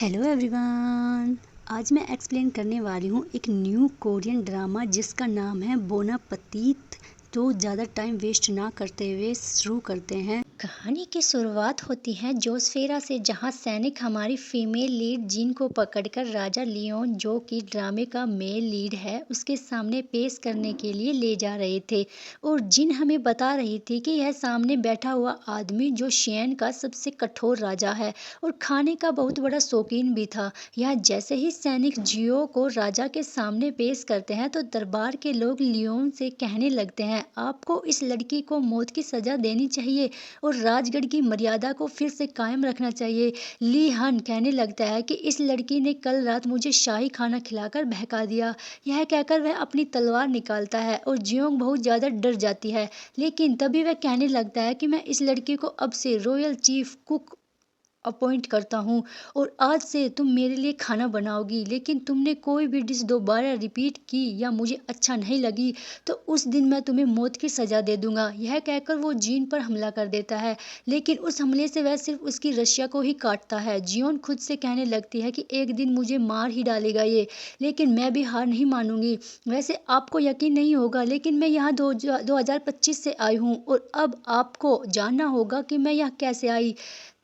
Hello everyone. आज मैं explain करने वाली हूँ एक न्यू कोरियन ड्रामा जिसका नाम है बोन अपीtit। तो ज़्यादा टाइम वेस्ट ना करते हुए शुरू करते हैं। कहानी की शुरुआत होती है जोसफेरा से, जहाँ सैनिक हमारी फीमेल लीड जिन को पकड़कर राजा लियोन, जो कि ड्रामे का मेल लीड है, उसके सामने पेश करने के लिए ले जा रहे थे। और जिन हमें बता रही थी कि यह सामने बैठा हुआ आदमी जो शियन का सबसे कठोर राजा है और खाने का बहुत बड़ा शौकीन भी था। यह जैसे ही सैनिक जियो को राजा के सामने पेश करते हैं तो दरबार के लोग लियोन से कहने लगते हैं, आपको इस लड़की को मौत की सजा देनी चाहिए और राजगढ़ की मर्यादा को फिर से कायम रखना चाहिए। ली हन कहने लगता है कि इस लड़की ने कल रात मुझे शाही खाना खिलाकर बहका दिया। यह कहकर वह अपनी तलवार निकालता है और जियोंग बहुत ज़्यादा डर जाती है। लेकिन तभी वह कहने लगता है कि मैं इस लड़की को अब से रॉयल चीफ कुक अपॉइंट करता हूँ और आज से तुम मेरे लिए खाना बनाओगी, लेकिन तुमने कोई भी डिश दोबारा रिपीट की या मुझे अच्छा नहीं लगी तो उस दिन मैं तुम्हें मौत की सज़ा दे दूंगा। यह कहकर वो जीन पर हमला कर देता है, लेकिन उस हमले से वह सिर्फ उसकी रशिया को ही काटता है। जियोन खुद से कहने लगती है कि एक दिन मुझे मार ही डालेगा ये, लेकिन मैं भी हार नहीं मानूंगी। वैसे आपको यकीन नहीं होगा, लेकिन मैं यहाँ 2025 से आई हूँ और अब आपको जानना होगा कि मैं यहाँ कैसे आई।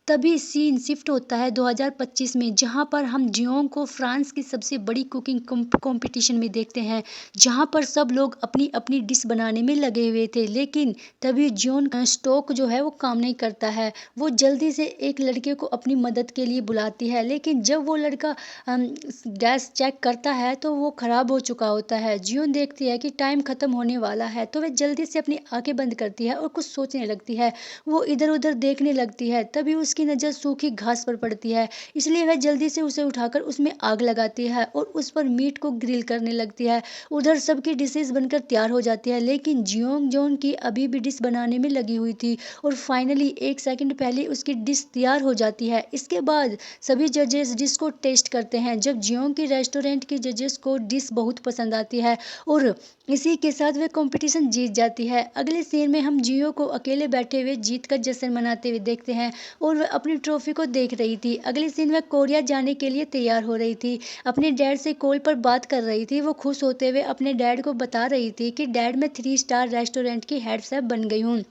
तभी सीन शिफ्ट होता है 2025 में, जहां पर हम जियोंग को फ्रांस की सबसे बड़ी कुकिंग कंपटीशन में देखते हैं, जहां पर सब लोग अपनी अपनी डिश बनाने में लगे हुए थे। लेकिन तभी जियोन का स्टोक जो है वो काम नहीं करता है। वो जल्दी से एक लड़के को अपनी मदद के लिए बुलाती है, लेकिन जब वो लड़का गैस चेक करता है तो वो खराब हो चुका होता है। जियोन देखती है कि टाइम खत्म होने वाला है, तो वह जल्दी से अपनी आंखें बंद करती है और कुछ सोचने लगती है। वो इधर उधर देखने लगती है, तभी उसकी नज़र सूखी घास पर पड़ती है, इसलिए वह जल्दी से उसे उठाकर उसमें आग लगाती है और उस पर मीट को ग्रिल करने लगती है। उधर सबकी डिशेस बनकर तैयार हो जाती है, लेकिन जियोंग जोन की अभी भी डिश बनाने में लगी हुई थी और फाइनली 1 सेकंड पहले उसकी डिश तैयार हो जाती है। इसके बाद सभी जजेस डिश को टेस्ट करते हैं। जब जियोंग की रेस्टोरेंट के जजेस को डिश बहुत पसंद आती है और इसी के साथ वे कंपटीशन जीत जाती है। अगले सीन में हम जियो को अकेले बैठे हुए जीत का जश्न मनाते हुए देखते हैं और वह अपनी ट्रॉफी को देख रही थी। अगले सीन में कोरिया जाने के लिए तैयार हो रही थी, अपने डैड से कॉल पर बात कर रही थी। वो खुश होते हुए अपने डैड को बता रही थी कि डैड, मैं 3 स्टार रेस्टोरेंट की हेड शेफ बन गई हूँ।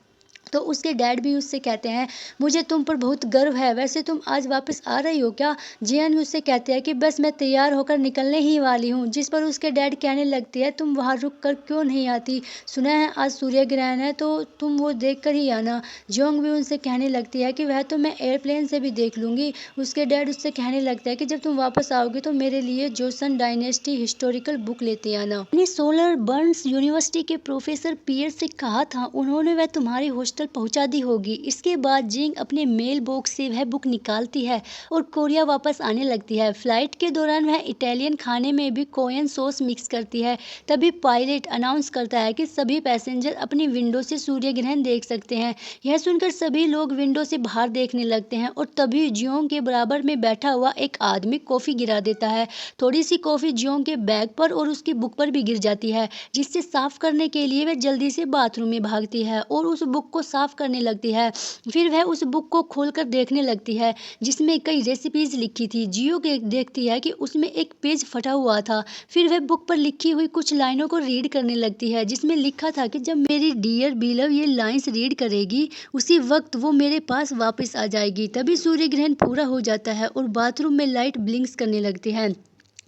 तो उसके डैड भी उससे कहते हैं, मुझे तुम पर बहुत गर्व है। वैसे तुम आज वापस आ रही हो क्या? जियन उससे कहते हैं कि बस मैं तैयार होकर निकलने ही वाली हूँ। जिस पर उसके डैड कहने लगती है, तुम वहाँ रुक कर क्यों नहीं आती? सुना है आज सूर्य ग्रहण है, तो तुम वो देख कर ही आना। जियोंग भी उनसे कहने लगती है कि वह तो मैं एयरप्लेन से भी देख लूंगी। उसके डैड उससे कहने लगता है कि जब तुम वापस आओगे तो मेरे लिए जोसन डायनेस्टी हिस्टोरिकल बुक लेते आना। मैंने सोलर बर्न्स यूनिवर्सिटी के प्रोफेसर पियर से कहा था, उन्होंने वह तुम्हारी हॉस्टल पहुंचा दी होगी। इसके बाद जिंग अपने मेल बॉक्स से वह बुक निकालती है और कोरिया वापस आने लगती है। फ्लाइट के दौरान वह इटालियन खाने में भी कोरियन सॉस मिक्स करती है। तभी पायलट अनाउंस करता है कि सभी पैसेंजर अपनी विंडो से सूर्य ग्रहण देख सकते हैं। यह सुनकर सभी लोग विंडो से बाहर देखने लगते हैं और तभी जियोंग के बराबर में बैठा हुआ एक आदमी कॉफी गिरा देता है। थोड़ी सी कॉफी जियोंग के बैग पर और उसकी बुक पर भी गिर जाती है, जिससे साफ करने के लिए वह जल्दी से बाथरूम में भागती है और उस बुक को साफ करने लगती है। फिर वह उस बुक को खोलकर देखने लगती है, जिसमें कई रेसिपीज लिखी थी। जियो के देखती है कि उसमें एक पेज फटा हुआ था। फिर वह बुक पर लिखी हुई कुछ लाइनों को रीड करने लगती है, जिसमें लिखा था कि जब मेरी डियर बिलव ये लाइंस रीड करेगी, उसी वक्त वो मेरे पास वापस आ जाएगी। तभी सूर्य ग्रहण पूरा हो जाता है और बाथरूम में लाइट ब्लिंक्स करने लगती है,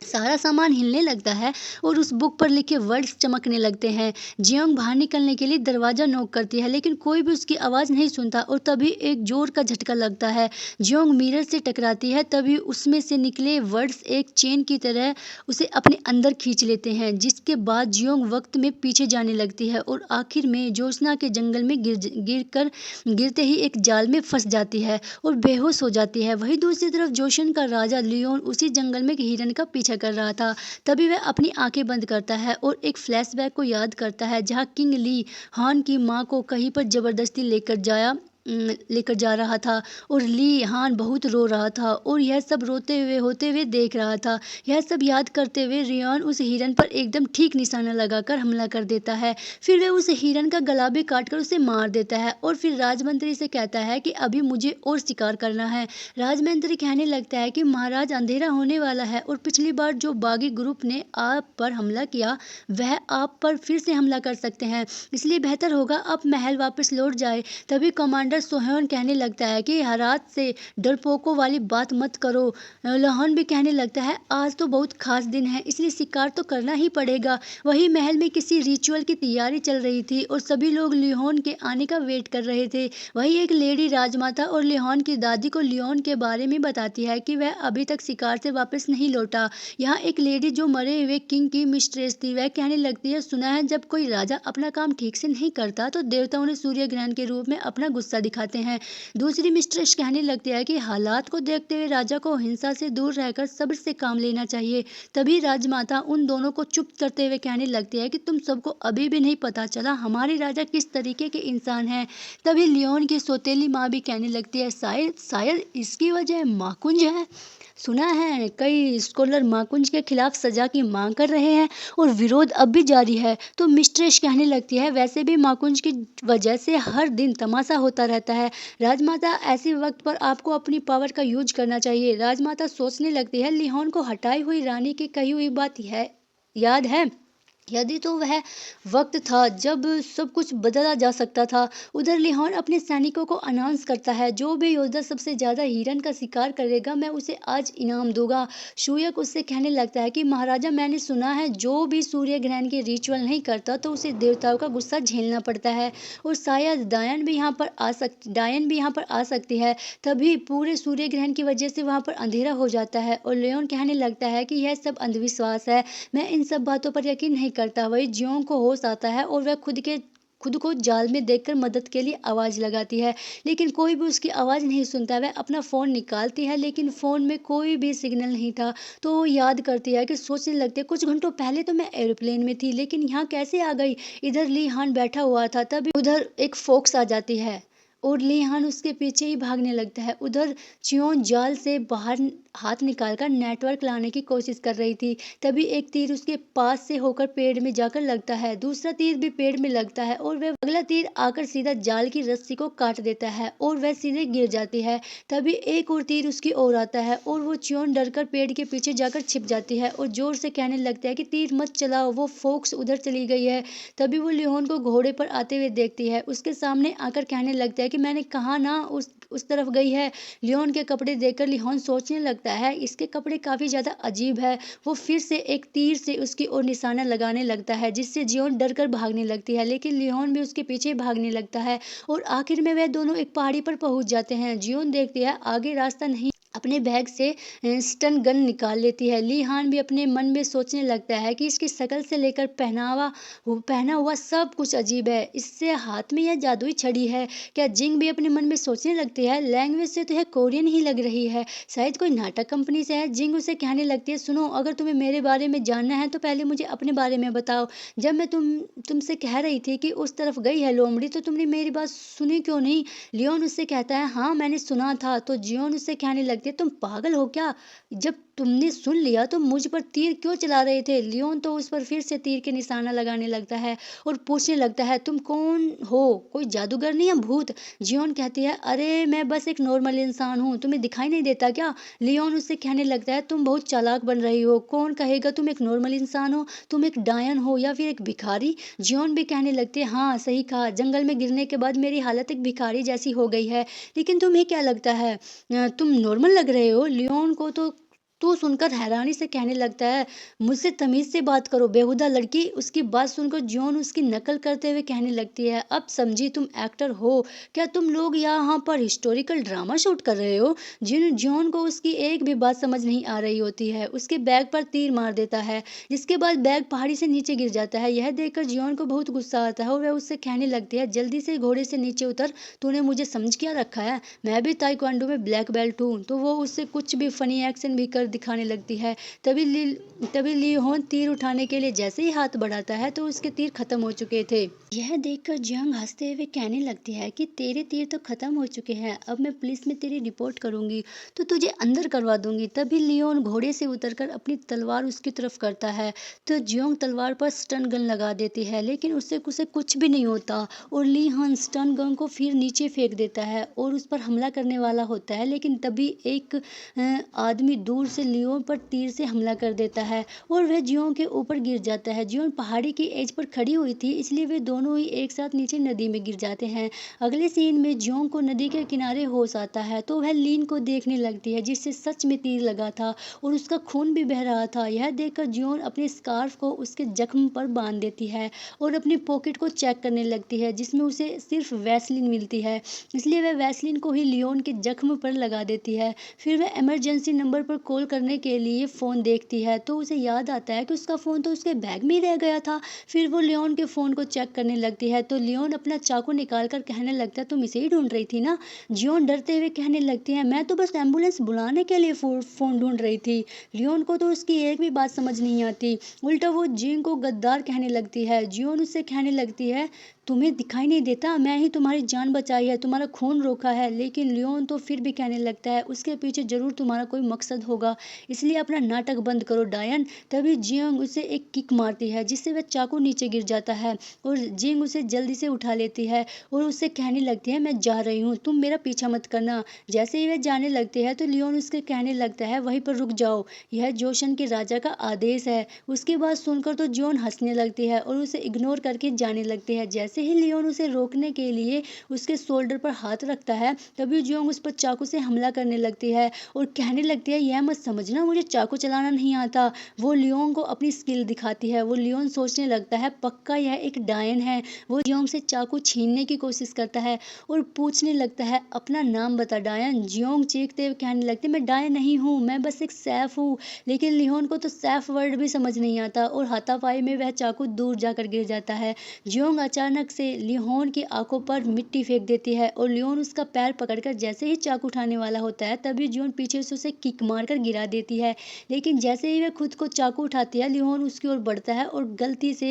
सारा सामान हिलने लगता है और उस बुक पर लिखे वर्ड्स चमकने लगते हैं। जियोंग बाहर निकलने के लिए दरवाजा नॉक करती है, लेकिन कोई भी उसकी आवाज़ नहीं सुनता और तभी एक जोर का झटका लगता है। जियोंग मिरर से टकराती है, तभी उसमें से निकले वर्ड्स एक चेन की तरह उसे अपने अंदर खींच लेते हैं। जिसके बाद जियोंग वक्त में पीछे जाने लगती है और आखिर में जोशना के जंगल में गिरते ही एक जाल में फंस जाती है और बेहोश हो जाती है। वहीं दूसरी तरफ जोशन का राजा लियोन उसी जंगल में एक हिरन का पीछा कर रहा था। तभी वह अपनी आंखें बंद करता है और एक फ्लैशबैक को याद करता है, जहां किंग ली हान की मां को कहीं पर जबरदस्ती लेकर जाया लेकर जा रहा था और ली हान बहुत रो रहा था और यह सब होते हुए देख रहा था। यह सब याद करते हुए रियान उस हिरन पर एकदम ठीक निशाना लगाकर हमला कर देता है। फिर वह उस हिरन का गला भी काटकर उसे मार देता है और फिर राजमंत्री से कहता है कि अभी मुझे और शिकार करना है। राजमंत्री कहने लगता है कि महाराज, अंधेरा होने वाला है और पिछली बार जो बागी ग्रुप ने आप पर हमला किया वह आप पर फिर से हमला कर सकते हैं, इसलिए बेहतर होगा आप महल वापस लौट जाए। तभी कमांडर सोहेन कहने लगता है कि हरात से डरपोकों वाली बात मत करो। लोहान भी कहने लगता है आज तो बहुत खास दिन है, इसलिए शिकार तो करना ही पड़ेगा। वही महल में किसी रिचुअल की तैयारी चल रही थी और सभी लोग लियोन के आने का वेट कर रहे थे। वही एक लेडी राजमाता और लियोन की दादी को लियोन के बारे में बताती है कि वह अभी तक शिकार से वापस नहीं लौटा। यहाँ एक लेडी जो मरे हुए किंग की मिस्ट्रेस थी, वह कहने लगती है, सुना है जब कोई राजा अपना काम ठीक से नहीं करता तो देवता उन्हें सूर्य ग्रहण के रूप में अपना गुस्सा दिखाते हैं। दूसरी मिस्ट्रेस कहने लगती है कि हालात को देखते हुए राजा को हिंसा से दूर रहकर सब्र से काम लेना चाहिए। तभी राजमाता उन दोनों को चुप करते हुए कहने लगती है कि तुम सबको अभी भी नहीं पता चला हमारे राजा किस तरीके के इंसान हैं। तभी लियोन की सौतेली माँ भी कहने लगती है, शायद इसकी वजह माकुंज है। सुना है कई स्कॉलर माकुंज के खिलाफ सजा की मांग कर रहे हैं और विरोध अब भी जारी है। तो मिस्ट्रेस कहने लगती है, वैसे भी माकुंज की वजह से हर दिन तमाशा होता रहता है। राजमाता, ऐसे वक्त पर आपको अपनी पावर का यूज करना चाहिए। राजमाता सोचने लगती है, लियोन को हटाई हुई रानी की कही हुई बात याद है? यदि तो वह वक्त था जब सब कुछ बदला जा सकता था। उधर लियोन अपने सैनिकों को अनाउंस करता है, जो भी योद्धा सबसे ज्यादा हिरन का शिकार करेगा मैं उसे आज इनाम दूंगा। शूयक उससे कहने लगता है कि महाराजा, मैंने सुना है जो भी सूर्य ग्रहण के रिचुअल नहीं करता तो उसे देवताओं का गुस्सा झेलना पड़ता है और शायद डायन भी यहाँ पर आ सकती है। तभी पूरे सूर्य ग्रहण की वजह से वहाँ पर अंधेरा हो जाता है और लियोन कहने लगता है कि यह सब अंधविश्वास है, मैं इन सब बातों पर यकीन नहीं करता। वही जियोंग को होश आता है और वह खुद को जाल में देखकर मदद के लिए आवाज लगाती है, लेकिन कोई भी उसकी आवाज नहीं सुनता। वह अपना फोन निकालती है लेकिन फोन में कोई भी सिग्नल नहीं था। तो वो याद करती है कि सोचने लगती है, कुछ घंटों पहले तो मैं एरोप्लेन में थी लेकिन यहाँ कैसे आ गई। इधर ली हान बैठा हुआ था, तभी उधर एक फोक्स आ जाती है और ली हान उसके पीछे ही भागने लगता है। उधर चियोन जाल से बाहर हाथ निकालकर नेटवर्क लाने की कोशिश कर रही थी। तभी एक तीर उसके पास से होकर पेड़ में जाकर लगता है, दूसरा तीर भी पेड़ में लगता है और वह अगला तीर आकर सीधा जाल की रस्सी को काट देता है और वह सीधे गिर जाती है। तभी एक और तीर उसकी ओर आता है और वो चियोन डरकर पेड़ के पीछे जाकर छिप जाती है और जोर से कहने लगता है कि तीर मत चलाओ, वो फोक्स उधर चली गई है। तभी वो लियोन को घोड़े पर आते हुए देखती है, उसके सामने आकर कहने लगता है कि मैंने कहा ना उस तरफ गई है। लियोन के कपड़े देखकर लियोन सोचने लगता है, इसके कपड़े काफी ज्यादा अजीब है। वो फिर से एक तीर से उसकी ओर निशाना लगाने लगता है, जिससे जियोन डरकर भागने लगती है, लेकिन लियोन भी उसके पीछे भागने लगता है और आखिर में वह दोनों एक पहाड़ी पर पहुंच जाते हैं। जियोन देखती है आगे रास्ता नहीं, अपने बैग से स्टन गन निकाल लेती है। ली हान भी अपने मन में सोचने लगता है कि इसकी शक्ल से लेकर पहना हुआ सब कुछ अजीब है, इससे हाथ में यह जादुई छड़ी है क्या। जिंग भी अपने मन में सोचने लगती है, लैंग्वेज से तो यह कोरियन ही लग रही है, शायद कोई नाटक कंपनी से है। जिंग उसे कहने लगती है, सुनो, अगर तुम्हें मेरे बारे में जानना है तो पहले मुझे अपने बारे में बताओ। जब मैं तुमसे कह रही थी कि उस तरफ गई है लोमड़ी तो तुमने मेरी बात सुनी क्यों नहीं। लियोन उससे कहता है, हाँ मैंने सुना था। तो जियोन उससे कहने लगती है, तुम पागल हो क्या, जब तुमने सुन लिया तो मुझ पर तीर क्यों चला रहे थे। लियोन तो उस पर फिर से तीर के निशाना लगाने लगता है और पूछने लगता है, तुम कौन हो, कोई जादूगर नहीं या भूत। जियोन कहती है, अरे मैं बस एक नॉर्मल इंसान हूँ, तुम्हें दिखाई नहीं देता क्या। लियोन उससे कहने लगता है, तुम बहुत चालाक बन रही हो, कौन कहेगा तुम एक नॉर्मल इंसान हो, तुम एक डायन हो या फिर एक भिखारी। जियोन भी कहने लगती है, हाँ सही कहा, जंगल में गिरने के बाद मेरी हालत एक भिखारी जैसी हो गई है, लेकिन तुम्हें क्या लगता है तुम नॉर्मल लग रहे हो। लियोन को तो सुनकर हैरानी से कहने लगता है, मुझसे तमीज से बात करो बेहुदा लड़की। उसकी बात सुनकर जियोन उसकी नकल करते हुए कहने लगती है, अब समझी, तुम एक्टर हो क्या, तुम लोग यहाँ पर हिस्टोरिकल ड्रामा शूट कर रहे हो। जियोन को उसकी एक भी बात समझ नहीं आ रही होती है, उसके बैग पर तीर मार देता है, जिसके बाद बैग पहाड़ी से नीचे गिर जाता है। यह देखकर जियोन को बहुत गुस्सा आता है और वह उससे कहने लगती है, जल्दी से घोड़े से नीचे उतर, तूने मुझे समझ क्या रखा है, मैं भी ताइक्वांडो में ब्लैक बेल्ट हूँ। तो वो उससे कुछ भी फनी एक्शन भी कर दिखाने लगती है। तभी लियोन तीर उठाने के लिए जैसे ही हाथ बढ़ाता है तो उसके तीर खत्म हो चुके थे। यह देखकर जियांग हंसते हुए कहने लगती है कि तेरे तीर तो खत्म हो चुके हैं, अब मैं पुलिस में तेरी रिपोर्ट करूंगी तो तुझे अंदर करवा दूंगी। तभी लियोन घोड़े से उतरकर अपनी तलवार उसकी तरफ करता है तो जियांग तलवार पर स्टन गन लगा देती है, लेकिन उससे उसे कुछ भी नहीं होता और ली हन स्टन गन को फिर नीचे फेंक देता है और उस पर हमला करने वाला होता है, लेकिन तभी एक आदमी दूर से लियोन पर तीर से हमला कर देता है और वह जियोंग के ऊपर गिर जाता है। जियोंग पहाड़ी की एज पर खड़ी हुई थी, इसलिए वे दोनों ही एक साथ नीचे नदी में गिर जाते हैं। अगले सीन में जियोंग को नदी के किनारे होश आता है तो वह लीन को देखने लगती है जिससे सच में तीर लगा था और उसका खून भी बह रहा था। यह देखकर जियोंग अपने स्कार्फ को उसके जख्म पर बांध देती है और अपनी पॉकेट को चेक करने लगती है जिसमें उसे सिर्फ वैसलीन मिलती है, इसलिए वह वैसलीन को ही लियोन के जख्म पर लगा देती है। फिर वह इमरजेंसी नंबर पर कॉल करने के लिए फ़ोन देखती है तो उसे याद आता है कि उसका फ़ोन तो उसके बैग में ही रह गया था। फिर वो लियोन के फ़ोन को चेक करने लगती है तो लियोन अपना चाकू निकाल कर कहने लगता है तुम इसे ही ढूंढ रही थी ना। जियोन डरते हुए कहने लगती है मैं तो बस एम्बुलेंस बुलाने के लिए फ़ोन ढूंढ रही थी। लियोन को तो उसकी एक भी बात समझ नहीं आती, उल्टा वो जियांग को गद्दार कहने लगती है। जियोन उससे कहने लगती है तुम्हें दिखाई नहीं देता, मैं ही तुम्हारी जान बचाई है, तुम्हारा खून रोका है। लेकिन लियोन तो फिर भी कहने लगता है उसके पीछे जरूर तुम्हारा कोई मकसद होगा, इसलिए अपना नाटक बंद करो डायन। तभी जियांग उसे एक किक मारती है जिससे वह चाकू नीचे गिर जाता है और जियांग उसे जल्दी से उठा लेती है और उससे कहने लगती है मैं जा रही हूँ, तुम मेरा पीछा मत करना। जैसे ही वह जाने लगती है तो लियोन उसके कहने लगता है वहीं पर रुक जाओ, यह जोशन के राजा का आदेश है। उसकी बात सुनकर तो जियोन हंसने लगती है और उसे इग्नोर करके जाने लगती है। जैसे ही लियोन उसे रोकने के लिए उसके शोल्डर पर हाथ रखता है तभी जियोंग उस पर चाकू से हमला करने लगती है और कहने लगती है यह मत समझना मुझे चाकू चलाना नहीं आता। वो लियोन को अपनी स्किल दिखाती है। वो लियोन सोचने लगता है पक्का यह एक डायन है। वो जियोंग से चाकू छीनने की कोशिश करता है और पूछने लगता है अपना नाम बता डायन। जियोंग चीखते हुए कहने लगती मैं डायन नहीं हूँ, मैं बस एक सैफ हूँ। लेकिन लियोन को तो सैफ वर्ड भी समझ नहीं आता और हाथापाई में वह चाकू दूर जाकर गिर जाता है। जियोंग अचानक से लियोन की आंखों पर मिट्टी फेंक देती है और लियोन उसका पैर पकड़कर जैसे ही चाकू उठाने वाला होता है तभी जियोंग पीछे से उसे किक मारकर गिरा देती है। लेकिन जैसे ही वह खुद को चाकू उठाती है लियोन उसकी ओर बढ़ता है और गलती से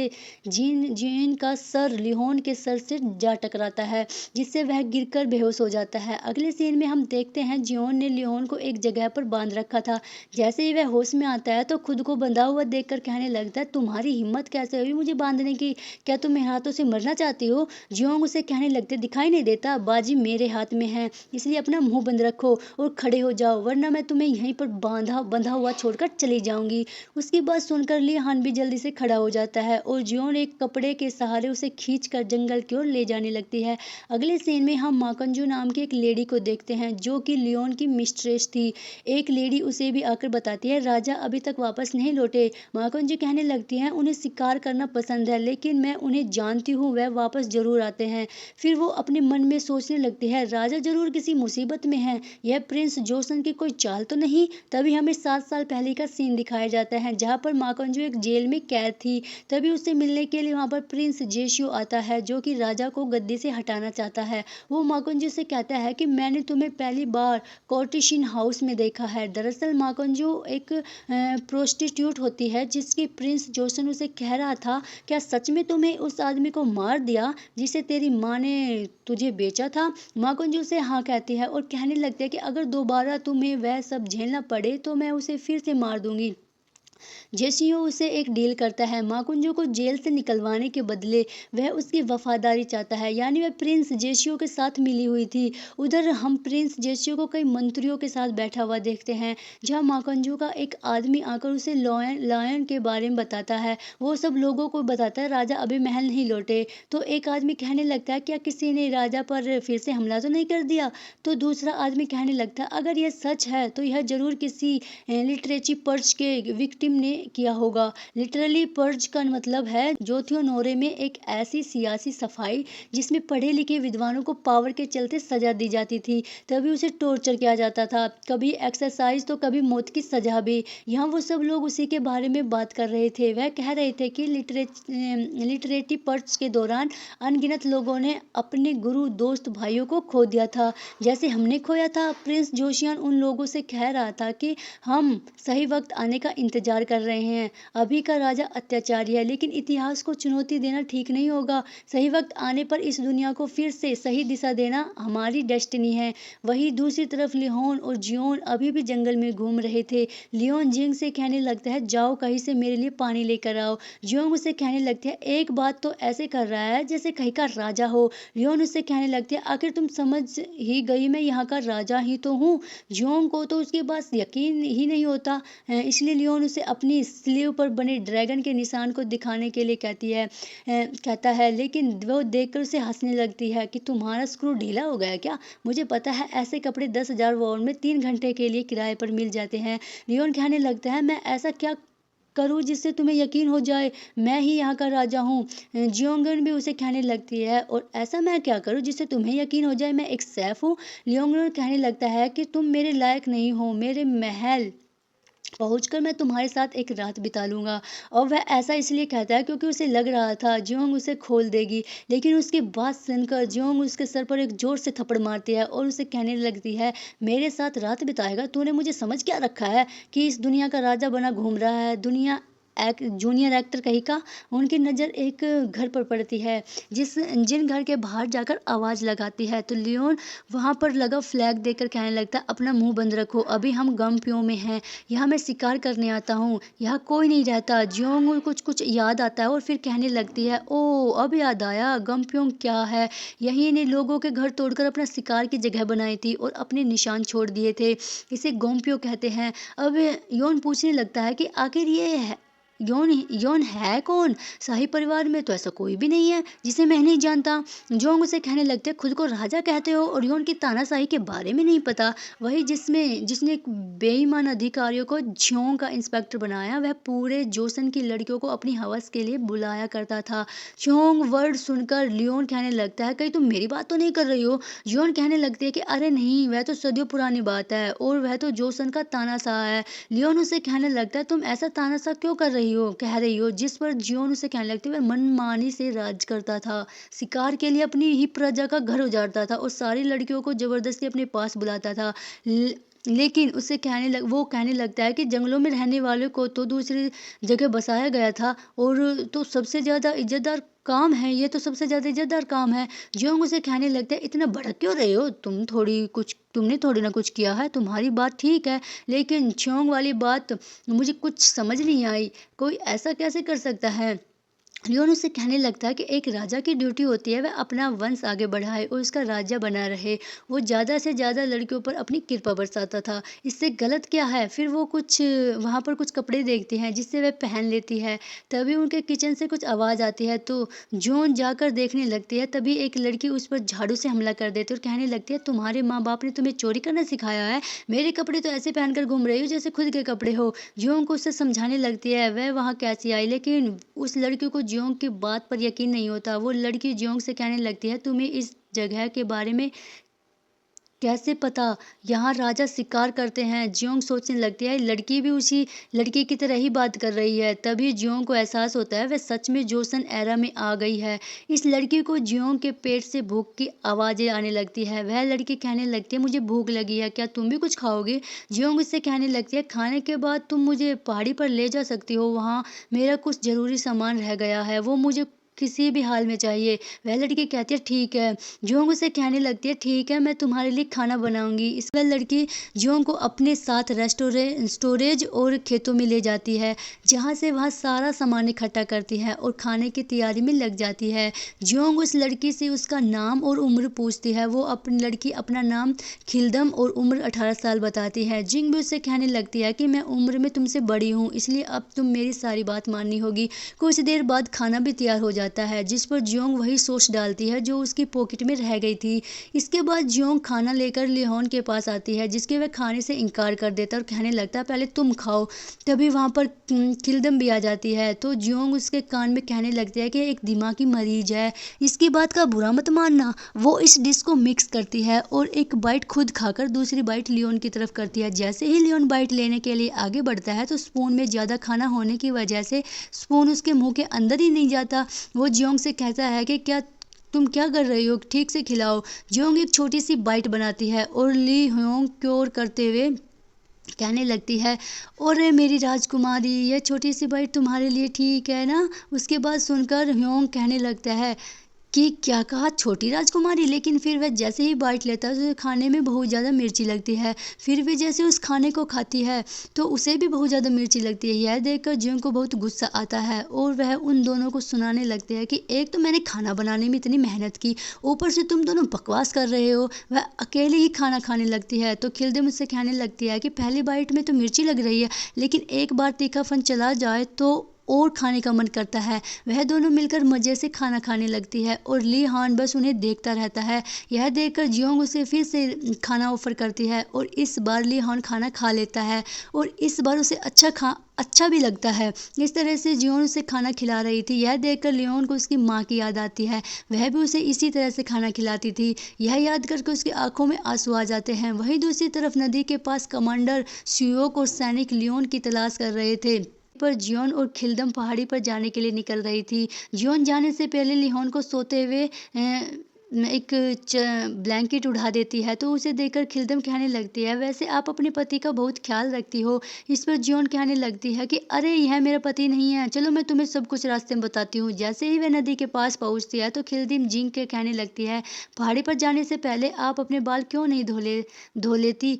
जिन का सर लियोन के सर से जा टकराता है जिससे वह गिरकर बेहोश हो जाता है। अगले सीन में हम देखते हैं जियोन ने लियोन को एक जगह पर बांध रखा था। जैसे ही वह होश में आता है तो खुद को बंधा हुआ देखकर कहने लगता है तुम्हारी हिम्मत कैसे हुई मुझे बांधने की, क्या तुम मेरे हाथों से मरना चाहती हो। जियोंग उसे कहने लगते दिखाई नहीं देता, बाजी मेरे हाथ में है, इसलिए अपना मुंह बंद रखो और खड़े हो जाओ वरना मैं तुम्हें यहीं पर बंधा हुआ छोड़कर चली जाऊंगी। उसकी बात सुनकर ली हान भी जल्दी से खड़ा हो जाता है और जियोंग एक कपड़े के सहारे उसे खींचकर जंगल की ओर ले जाने लगती है। अगले सीन में हम माकंजू नाम की एक लेडी को देखते हैं जो कि लियोन की मिस्ट्रेस थी। एक लेडी उसे भी आकर बताती है राजा अभी तक वापस नहीं लौटे। माकंजू कहने लगती है उन्हें शिकार करना पसंद है लेकिन मैं उन्हें जानती हूँ, वह वापस जरूर आते हैं। फिर वो अपने मन में सोचने लगती है राजा जरूर किसी मुसीबत में है, यह प्रिंस जोसन की कोई चाल तो नहीं। तभी हमें 7 साल पहले का सीन दिखाया जाता है जहाँ पर माकंजू एक जेल में कैद थी। तभी उससे मिलने के लिए वहाँ पर प्रिंस जेशियो आता है जो कि राजा को गद्दी से हटाना चाहता है। वो माकंजू से कहता है कि मैंने तुम्हें पहली बार कोर्टिशिन हाउस में देखा है। दरअसल माकंजू एक प्रोस्टिट्यूट होती है जिसकी प्रिंस जोसन उसे कह रहा था क्या सच में तुम्हें उस आदमी को मार दिया जिसे तेरी माँ ने तुझे बेचा था। माकंजू से हाँ कहती है और कहने लगती है कि अगर दोबारा तुम्हें वह सब झेलना पड़े तो मैं उसे फिर से मार दूंगी। जेसियो उसे एक डील करता है, माकुंजो को जेल से निकलवाने के बदले वह उसकी वफादारी चाहता है, यानी वह प्रिंस जेसियो के साथ मिली हुई थी। उधर हम प्रिंस जेसियो को कई मंत्रियों के साथ बैठा हुआ देखते हैं जहां माकुंजो का एक आदमी आकर उसे लायन के बारे में बताता है। वो सब लोगों को बताता है राजा अभी महल नहीं लौटे। तो एक आदमी कहने लगता है क्या किसी ने राजा पर फिर से हमला तो नहीं कर दिया। तो दूसरा आदमी कहने लगता है अगर यह सच है तो यह जरूर किसी लिटरेची पर्च के विक्टिम किम ने किया होगा। लिटरली पर्ज का मतलब है जोथियो नोरे में एक ऐसी सियासी सफाई जिसमें पढ़े लिखे विद्वानों को पावर के चलते सजा दी जाती थी, तभी उसे टॉर्चर किया जाता था, कभी एक्सरसाइज तो कभी मौत की सजा भी। यहाँ वो सब लोग उसी के बारे में बात कर रहे थे। वह कह रहे थे कि लिटरेटी पर्च के दौरान अनगिनत लोगों ने अपने गुरु दोस्त भाइयों को खो दिया था, जैसे हमने खोया था। प्रिंस जोशियान उन लोगों से कह रहा था कि हम सही वक्त आने का इंतजार कर रहे हैं। अभी का राजा अत्याचारी है, लेकिन इतिहास को चुनौती देना ठीक नहीं होगा। सही वक्त आने पर इस दुनिया को फिर से सही दिशा देना हमारी डेस्टिनी है। वहीं दूसरी तरफ लियोन और जियोन अभी भी जंगल में घूम रहे थे। लियोन जिंग से कहने लगता है, जाओ कहीं से मेरे लिए पानी लेकर आओ। जियोंग उसे कहने लगती है, एक बात तो ऐसे कर रहा है जैसे कहीं का राजा हो। लियोन उससे कहने लगती है, आखिर तुम समझ ही गई, मैं यहाँ का राजा ही तो हूँ। जियोंग को तो उसके पास यकीन ही नहीं होता, इसलिए लियोन उसे अपनी स्लीव पर बने ड्रैगन के निशान को दिखाने के लिए कहता है, लेकिन वो देखकर उसे हंसने लगती है कि तुम्हारा स्क्रू ढीला हो गया क्या? मुझे पता है ऐसे कपड़े 10,000 वॉन में 3 घंटे के लिए किराए पर मिल जाते हैं। लियोन कहने लगता है, मैं ऐसा क्या करूं जिससे तुम्हें यकीन हो जाए मैं ही यहाँ का राजा हूँ। जियोंगन भी उसे कहने लगती है, और ऐसा मैं क्या करूं जिससे तुम्हें यकीन हो जाए मैं एक सैफ हूँ। लियोंगन कहने लगता है कि तुम मेरे लायक नहीं हो, मेरे महल पहुंचकर मैं तुम्हारे साथ एक रात बिता लूंगा। और वह ऐसा इसलिए कहता है क्योंकि उसे लग रहा था जियोंग उसे खोल देगी, लेकिन उसकी बात सुनकर जियोंग उसके सर पर एक जोर से थप्पड़ मारती है और उसे कहने लगती है, मेरे साथ रात बिताएगा? तूने मुझे समझ क्या रखा है कि इस दुनिया का राजा बना घूम रहा है? जूनियर एक्टर कहीं का। उनकी नज़र एक घर पर पड़ती है जिन घर के बाहर जाकर आवाज़ लगाती है, तो लियोन वहाँ पर लगा फ्लैग देखकर कहने लगता है, अपना मुंह बंद रखो, अभी हम गमप्यो में हैं, यहाँ मैं शिकार करने आता हूँ, यहाँ कोई नहीं रहता। जियोंग कुछ याद आता है और फिर कहने लगती है, ओ अब याद आया, गमप्योंग क्या है? यही ने लोगों के घर तोड़कर अपना शिकार की जगह बनाई थी और अपने निशान छोड़ दिए थे, इसे गोम्प्यो कहते हैं। अब योन पूछने लगता है कि आखिर ये योन है कौन? शाही परिवार में तो ऐसा कोई भी नहीं है जिसे मैं नहीं जानता। जोंग उसे कहने लगते, खुद को राजा कहते हो और योन की तानाशाही के बारे में नहीं पता। वही जिसने एक बेईमान अधिकारियों को झोंग का इंस्पेक्टर बनाया, वह पूरे जोसन की लड़कियों को अपनी हवस के लिए बुलाया करता था। झोंग वर्ड सुनकर लियोन कहने लगता है, कहीं तुम मेरी बात तो नहीं कर रही हो? योन कहने लगती है कि अरे नहीं, वह तो सदियों पुरानी बात है और वह तो जोसन का तानाशाह है। लियोन उसे कहने लगता है, तुम ऐसा तानाशाह क्यों कह रही हो? जिस पर जियोन उसे कहने लगती है, वह मनमानी से राज करता था, शिकार के लिए अपनी ही प्रजा का घर उजाड़ता था और सारी लड़कियों को जबरदस्ती अपने पास बुलाता था। लेकिन वो कहने लगता है कि जंगलों में रहने वालों को तो दूसरी जगह बसाया गया था और तो सबसे ज़्यादा इज्जतदार काम है, ये तो सबसे ज़्यादा इज्जतदार काम है। जियोंग उसे कहने लगता है, इतना भड़क क्यों रहे हो? तुमने थोड़ी ना कुछ किया है, तुम्हारी बात ठीक है, लेकिन छियोंग वाली बात मुझे कुछ समझ नहीं आई, कोई ऐसा कैसे कर सकता है? लियोन उससे कहने लगता है कि एक राजा की ड्यूटी होती है वह अपना वंश आगे बढ़ाए और उसका राज्य बना रहे। वो ज़्यादा से ज़्यादा लड़कियों पर अपनी कृपा बरसाता था, इससे गलत क्या है? फिर वो वहाँ पर कुछ कपड़े देखते हैं जिससे वह पहन लेती है। तभी उनके किचन से कुछ आवाज़ आती है, तो जोन जाकर देखने लगती है। तभी एक लड़की उस पर झाड़ू से हमला कर देती है और कहने लगती है, तुम्हारे माँ बाप ने तुम्हें चोरी करना सिखाया है? मेरे कपड़े तो ऐसे पहनकर घूम रही हो जैसे खुद के कपड़े हो। जियोंग को उससे समझाने लगती है वह वहाँ कैसी आई, लेकिन उस लड़की को जियोंग की बात पर यकीन नहीं होता। वो लड़की जियोंग से कहने लगती है, तुम्हें इस जगह के बारे में कैसे पता? यहाँ राजा शिकार करते हैं। जियोंग सोचने लगती है लड़की भी उसी लड़की की तरह ही बात कर रही है। तभी जियोंग को एहसास होता है वह सच में जोसन एरा में आ गई है। इस लड़की को जियोंग के पेट से भूख की आवाज़ें आने लगती है। वह लड़की कहने लगती है, मुझे भूख लगी है, क्या तुम भी कुछ खाओगे? जियोंग उससे कहने लगती है, खाने के बाद तुम मुझे पहाड़ी पर ले जा सकती हो, वहाँ मेरा कुछ ज़रूरी सामान रह गया है, वो मुझे किसी भी हाल में चाहिए। वह लड़की कहती है, ठीक है। जियोंग उसे कहने लगती है, ठीक है, मैं तुम्हारे लिए खाना बनाऊंगी। इस वह लड़की जियोंग को अपने साथ स्टोरेज और खेतों में ले जाती है, जहाँ से वह सारा सामान इकट्ठा करती है और खाने की तैयारी में लग जाती है। जियोंग उस लड़की से उसका नाम और उम्र पूछती है। वो लड़की अपना नाम खिलदम और उम्र 18 साल बताती है। जिंग भी उससे कहने लगती है कि मैं उम्र में तुमसे बड़ी हूँ, इसलिए अब तुम मेरी सारी बात माननी होगी। कुछ देर बाद खाना भी तैयार हो जाता जाता है, जिस पर जियोंग वही सोच डालती है जो उसकी पॉकेट में रह गई थी। इसके बाद जियोंग खाना लेकर लिहोन के पास आती है, जिसके वह खाने से इनकार कर देता है और कहने लगता है पहले तुम खाओ। तभी वहाँ पर किल्दम भी आ जाती है, तो जियोंग उसके कान में कहने लगती है कि एक दिमागी मरीज है, इसकी बात का बुरा मत मानना। वो इस डिश को मिक्स करती है और एक बाइट खुद खाकर दूसरी बाइट लियोन की तरफ करती है। जैसे ही लियोन बाइट लेने के लिए आगे बढ़ता है तो स्पून में ज़्यादा खाना होने की वजह से स्पून उसके मुंह के अंदर ही नहीं जाता। वो जियोंग से कहता है कि तुम क्या कर रही हो, ठीक से खिलाओ। जियोंग एक छोटी सी बाइट बनाती है और ली ह्योंग क्योर करते हुए कहने लगती है, और मेरी राजकुमारी यह छोटी सी बाइट तुम्हारे लिए ठीक है ना। उसके बाद सुनकर ह्योंग कहने लगता है कि क्या कहा, छोटी राजकुमारी। लेकिन फिर वह जैसे ही बाइट लेता है तो उसे खाने में बहुत ज़्यादा मिर्ची लगती है। फिर वे जैसे उस खाने को खाती है तो उसे भी बहुत ज़्यादा मिर्ची लगती है। यह देखकर जियोंग को बहुत गुस्सा आता है और वह उन दोनों को सुनाने लगते हैं कि एक तो मैंने खाना बनाने में इतनी मेहनत की, ऊपर से तुम दोनों बकवास कर रहे हो। वह अकेले ही खाना खाने लगती है तो खिलदे मुझसे कहने लगती है कि पहली बाइट में तो मिर्ची लग रही है, लेकिन एक बार तीखापन चला जाए तो और खाने का मन करता है। वह दोनों मिलकर मज़े से खाना खाने लगती है और ली हान बस उन्हें देखता रहता है। यह देखकर जियोंग उसे फिर से खाना ऑफर करती है और इस बार ली हान खाना खा लेता है और इस बार उसे अच्छा भी लगता है। इस तरह से जियोंग उसे खाना खिला रही थी। यह देखकर लियोन को उसकी माँ की याद आती है, वह भी उसे इसी तरह से खाना खिलाती थी। यह याद करके उसकी आंखों में आंसू आ जाते हैं। वहीं दूसरी तरफ नदी के पास कमांडर सुयोक और सैनिक लियोन की तलाश कर रहे थे। पर जियोन और खिल्दम पहाड़ी पर जाने के लिए निकल रही थी। जियोन जाने से पहले लिहोन को सोते हुए एक ब्लैंकेट उड़ा देती है, तो उसे देखकर खिल्दम कहने लगती है, वैसे आप अपने पति का बहुत ख्याल रखती हो। इस पर जियोन कहने लगती है कि अरे यह मेरा पति नहीं है, चलो मैं तुम्हें सब कुछ रास्ते में बताती हूँ। जैसे ही वह नदी के पास पहुँचती है तो खिल्दिम जिंग के कहने लगती है, पहाड़ी पर जाने से पहले आप अपने बाल क्यों नहीं धो लेती,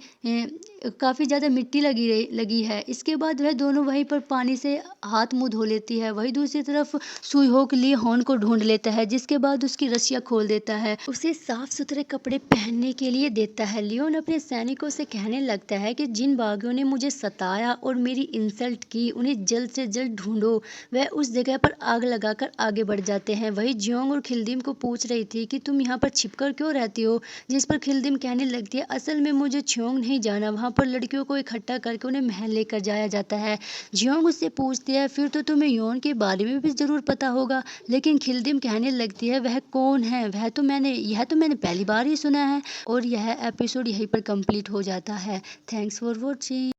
काफ़ी ज़्यादा मिट्टी लगी है। इसके बाद वह दोनों वहीं पर पानी से हाथ मुंह धो लेती है। वहीं दूसरी तरफ सुईहोक ली हॉन को ढूंढ लेता है, जिसके बाद उसकी रस्सियाँ खोल देता है, उसे साफ सुथरे कपड़े पहनने के लिए देता है। लियोन अपने सैनिकों से कहने लगता है कि जिन बागियों ने मुझे सताया और मेरी इंसल्ट की उन्हें जल्द से जल्द ढूंढो। वह उस जगह पर आग लगाकर आगे बढ़ जाते हैं। वहीं जियोंग और खिल्दिम को पूछ रही थी कि तुम यहाँ पर छिपकर क्यों रहती हो, जिस पर खिल्दिम कहने लगती है, असल में मुझे छियोंग नहीं जाना, वहाँ पर लड़कियों को इकट्ठा करके उन्हें महल लेकर जाया जाता है। जियोंग उससे पूछती है, फिर तो तुम्हें योन के बारे में भी जरूर पता होगा। लेकिन खिल्दिम कहने लगती है, वह कौन है, यह तो मैंने पहली बार ही सुना है। और यह एपिसोड यहीं पर कंप्लीट हो जाता है। Thanks for watching.